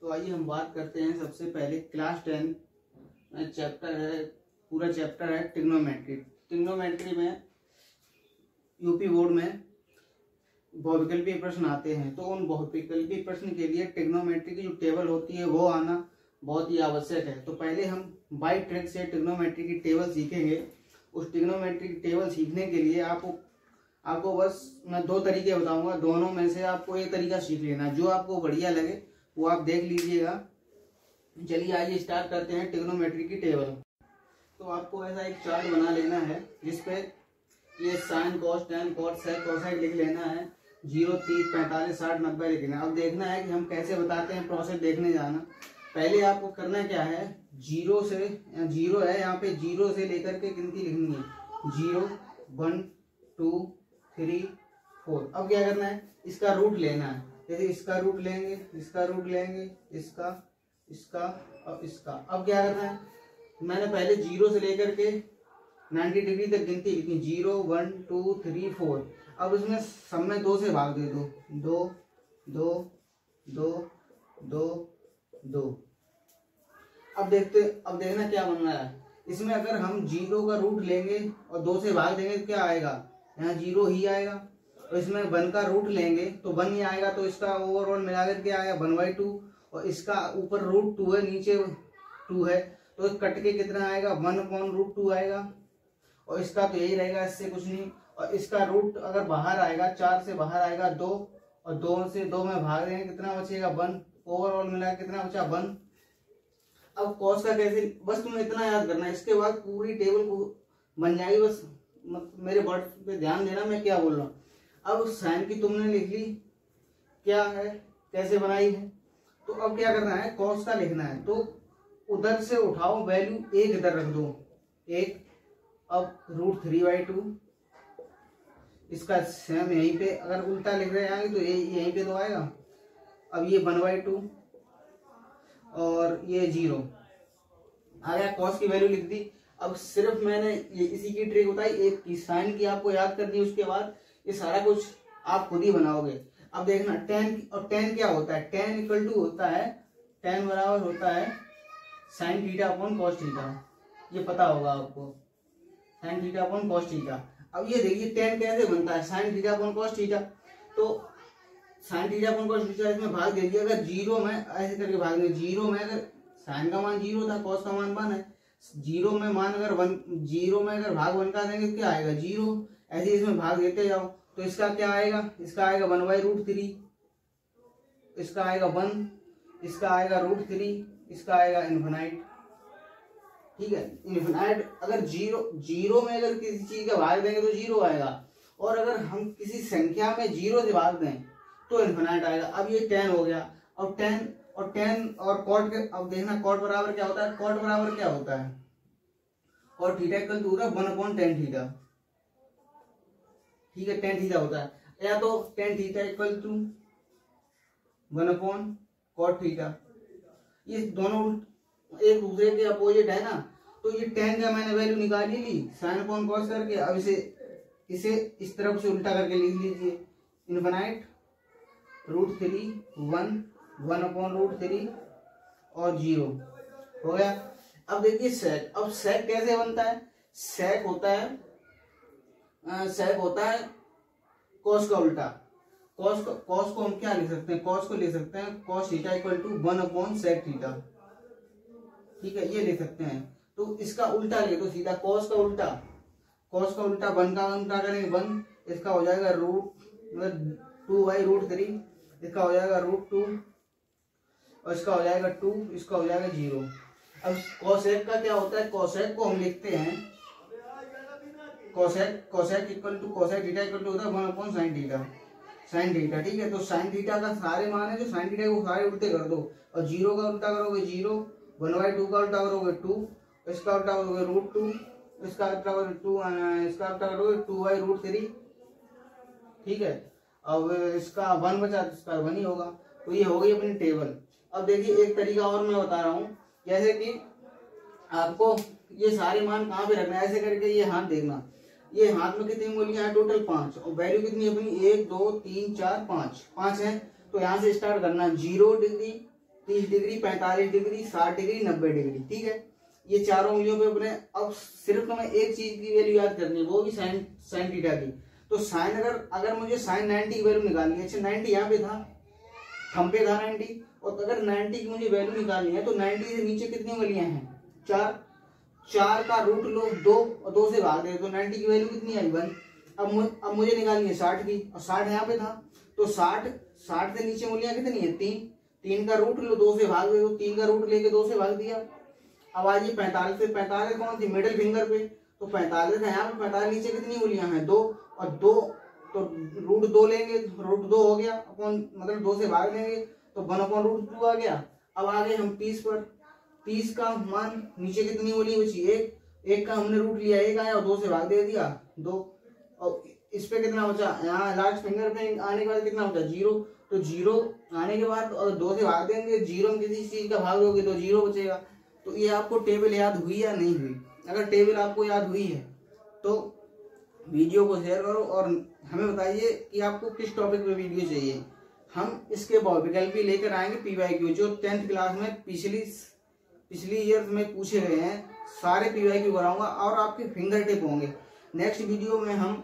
तो आइए हम बात करते हैं सबसे पहले क्लास 10 चैप्टर है, पूरा चैप्टर है ट्रिग्नोमेट्री। ट्रिग्नोमेट्री में यूपी बोर्ड में बहुविकल्पीय प्रश्न आते हैं, तो उन बहुविकल्पीय प्रश्न के लिए ट्रिग्नोमेट्री की जो टेबल होती है वो आना बहुत ही आवश्यक है। तो पहले हम बाई ट्रिक से ट्रिग्नोमेट्री की टेबल सीखेंगे। उस ट्रिग्नोमेट्री की टेबल सीखने के लिए आपको बस मैं दो तरीके बताऊंगा, दोनों में से आपको एक तरीका सीख लेना, जो आपको बढ़िया लगे वो आप देख लीजिएगा। चलिए आइए स्टार्ट करते हैं ट्रिग्नोमेट्री की टेबल। तो आपको ऐसा एक चार्ट बना लेना है जिसपे ये sine cos tan cot sec cosec लिख लेना है, 0 30 45 60 90 लिख लेना। अब देखना है कि हम कैसे बताते हैं, प्रोसेस देखने जाना। पहले आपको करना क्या है, जीरो है यहाँ पे, 0 से लेकर के गिनती लिखनी है, 0 1 2 3 4। अब क्या करना है, इसका रूट लेना है। जैसे इसका रूट लेंगे, इसका रूट लेंगे, इसका और इसका। अब क्या करना है, मैंने पहले 0 से लेकर के 90 डिग्री तक गिनती लिखनी, 0 1 2 3 4। अब इसमें सब में 2 से भाग दे दो, 2 2 2 2 2। अब देखना क्या बन रहा है। इसमें अगर हम 0 का रूट लेंगे और 2 से भाग देंगे तो क्या आएगा, यहाँ 0 ही आएगा। और इसमें 1 का रूट लेंगे तो 1 ही आएगा, तो इसका ओवरऑल मिलाकर के आएगा 1/2। और इसका ऊपर रूट 2 है, नीचे 2 है, तो कट के कितना आएगा, 1/√2 आएगा। और इसका तो यही रहेगा, इससे कुछ नहीं। और इसका रूट अगर बाहर आएगा, 4 से बाहर आएगा 2, और 2 से 2 में भाग देंगे कितना बचेगा, 1। ओवरऑल मिला कितना बचा, 1। अब कॉस का कैसे, बस तुम्हें इतना याद करना है, इसके बाद पूरी टेबल बन जाएगी। बस मेरे वर्ड पे ध्यान देना मैं क्या बोल रहा हूँ। अब साइन की तुमने लिख ली, क्या है कैसे बनाई है। तो अब क्या करना है, कॉस का लिखना है, तो उधर से उठाओ वैल्यू 1 इधर रख दो, 1। अब √3/2 इसका सेम यहीं पे, अगर उल्टा लिख रहे आएंगे तो यहीं पे तो आएगा। अब ये 1/2 और ये 0 आ गया, कॉस की वैल्यू लिख दी। अब सिर्फ मैंने ये इसी की ट्रिक बताई, एक की साइन की आपको याद कर दी, उसके बाद ये सारा कुछ आप खुद ही बनाओगे। अब देखना tan क्या होता है, tan = होता है, tan बराबर होता है sin θ cos θ। ये पता होगा आपको, sin θ cos θ। अब ये देखिए tan कैसे बनता है, sin θ cos θ। तो sin θ cos θ इसमें भाग दे दिया। अगर 0 में ऐसे करके भाग देंगे, 0 में अगर sin का मान 0 था, cos का मान 1 है, 0 में मान अगर 0 में अगर भाग 1 का देंगे तो क्या आएगा, 0। ऐसे इसमें भाग देते जाओ, तो इसका क्या आएगा, इसका आएगा 1/√3, इसका आएगा 1, इसका आएगा √3, इसका आएगा इन्फिनाइट। ठीक है, इन्फिनाइट। अगर 0 में अगर किसी चीज का भाग देंगे तो 0 आएगा, और अगर हम किसी संख्या में 0 से भाग दें तो इन्फिनाइट आएगा। अब ये tan हो गया। अब tan और cot के, अब देखना cot बराबर क्या होता है, cot बराबर क्या होता है, और θ = 1/tan θ। ठीक है, tan θ होता है, या तो tan θ = 1/cot θ। ये दोनों एक दूसरे के अपोजिट है ना, तो ये tan का मैंने वैल्यू निकाल ली sin अपॉन cos करके। अब इसे इस तरफ से उल्टा करके लिख लीजिए, इन्फिनाइट √3 1 1/√3 और 0 हो गया। अब देखिए sec। अब sec कैसे बनता है, sec होता है cos का उल्टा। cos को हम क्या लिख सकते हैं, cos को लिख सकते हैं cos θ = 1/sec θ। ठीक है, ये लिख सकते हैं। तो इसका उल्टा लिखे तो सीधा cos का उल्टा 1 का उल्टा करेंगे 1, इसका हो जाएगा √2/√3, इसका हो जाएगा √2, और इसका हो जाएगा 2, इसका हो जाएगा 0। अब cosec का क्या होता है, cosec को हम लिखते हैं cosec θ होता है 1/sin θ। ठीक है, तो sin θ का सारे मान है, जो sin θ को सारे उल्टे कर दो, और 0 का उल्टा करोगे 0, 1/2 का उल्टा करोगे 2, इसका उल्टा करोगे √2, इसका उल्टा करोगे 2, इसका उल्टा करोगे 2/√3। ठीक है, अब इसका 1 बचा, इसका 1 ही होगा। तो ये हो गई अपनी टेबल। अब देखिए एक तरीका और मैं बता रहा हूँ, जैसे कि आपको ये सारे मान कहाँ पे रखना है, ऐसे करके ये हाथ देखना, ये हाथ में कितनी उंगलियां हैं, टोटल 5, और वैल्यू कितनी है अपनी, 1 2 3 4 5 है। तो यहाँ से स्टार्ट करना, 0 degree 30 degree, 45 degree, 60 degree, 90 degree. ठीक है, ये चारों उंगलियों पे अपने। अब सिर्फ तुम्हें एक चीज की वैल्यू याद करनी है, वो भी साइन थीटा की। तो साइन अगर मुझे साइन 90 की वैल्यू निकालनी है, अच्छा 90 यहाँ पे था, थंब पे था 90, और अगर 90 की मुझे वैल्यू निकालनी है तो 90 से नीचे कितनी उंगलियां हैं, 4, 4 का रूट लो 2 और 2 से भाग दे तो 90 की वैल्यू कितनी आई 1। अब मुझे निकालनी है 60 की, और 60 यहाँ पे था, तो 60 से नीचे उंगलियां कितनी है, 3 का रूट लो 2 से भाग दे, तो 3 का रूट लेके 2 से भाग दिया। अब आज ये 45 पे, 45 कौन थी, मिडिल फिंगर पे, तो 45 है यहाँ पे, 45 नीचे कितनी उंगलियां हैं, 2, और 2 तो रूट 2 लेंगे, रूट 2 हो गया, अपॉन मतलब 2 से भाग लेंगे तो 1/√2 आ गया। अब आ गए हम 30 पर, 30 का मान नीचे कितनी उंगली बची, 1 का हमने रूट लिया, 1 आया और 2 से भाग दे दिया 2, और इस पे कितना बचा, यहाँ लास्ट फिंगर पे आने के बाद कितना बचा, 0, तो 0 आने के बाद अगर 2 से भाग देंगे, 0 में किसी चीज का भाग दोगे तो 0 बचेगा। तो ये आपको टेबल याद हुई या नहीं हुई? अगर टेबल आपको याद हुई है तो वीडियो को शेयर करो और हमें बताइए कि आपको किस टॉपिक पे वीडियो चाहिए। हम इसके विकल्प भी लेकर आएंगे, PYQ जो 10th क्लास में पिछली ईयर में पूछे गए हैं, सारे PYQ कराऊंगा और आपके फिंगर टिप होंगे। नेक्स्ट वीडियो में हम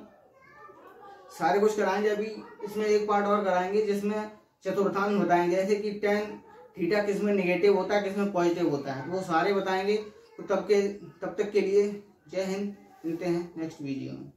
सारे कुछ कराएंगे। अभी इसमें एक पार्ट और कराएंगे जिसमें चतुर्थांश बताएंगे, जैसे कि tan थीटा किस में नेगेटिव होता है, किस में पॉजिटिव होता है, वो सारे बताएंगे। तो तब तक के लिए जय हिंद, मिलते हैं नेक्स्ट वीडियो में।